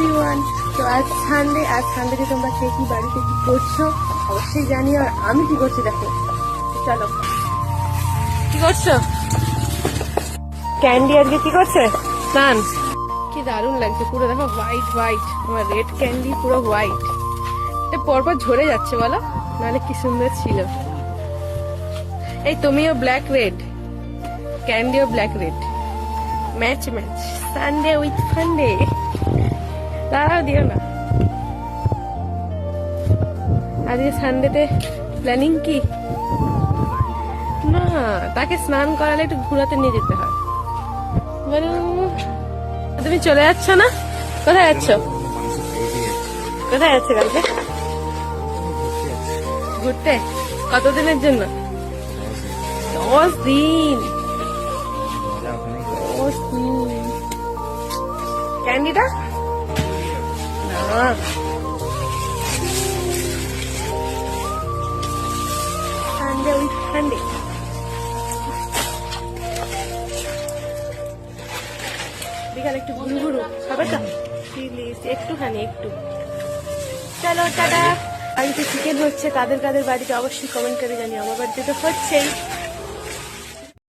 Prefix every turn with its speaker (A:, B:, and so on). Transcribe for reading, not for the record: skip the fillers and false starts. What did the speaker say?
A: Everyone. তো আজ Sunday তোমরা কে কি বাড়িতে কি করছো অবশ্যই জানি, আর আমি কি করছি দেখো। চলো, কি করছো? ক্যান্ডি আজকে কি করছে? স্নান। কি দারুণ লাগছে, পুরো দেখো হোয়াইট হোয়াইট, আমার রেড ক্যান্ডি পুরো হোয়াইট। এটা পরপর ঝরে যাচ্ছে বলো, নাহলে কি সুন্দর ছিল। এই তুমিও ব্ল্যাক রেড, ক্যান্ডিও black red, match match, Sunday with funday. দাঁড়াও, দিও না। আজকে সানডেতে প্ল্যানিং কি? না, তাকে স্নান করালে একটু ঘোরাতে নিয়ে যেতে হয়। তুমি চলে যাচ্ছ না? কোথায় যাচ্ছ? কোথায় যাচ্ছে কালকে? ঘুরতে? কতদিনের জন্য? 10 দিন। ক্যান্ডিটা না, সানডে উইথ সানডে। বিকাল একটু ঘুরু ঘুরু হবে তো, প্লিজ একটুখানি একটু। চলো টাটা। বাড়িতে চিকেন হচ্ছে, কাদের কাদের বাড়িতে অবশ্যই কমেন্ট করে জানিও। আমার বাড়িতে তো হচ্ছেই।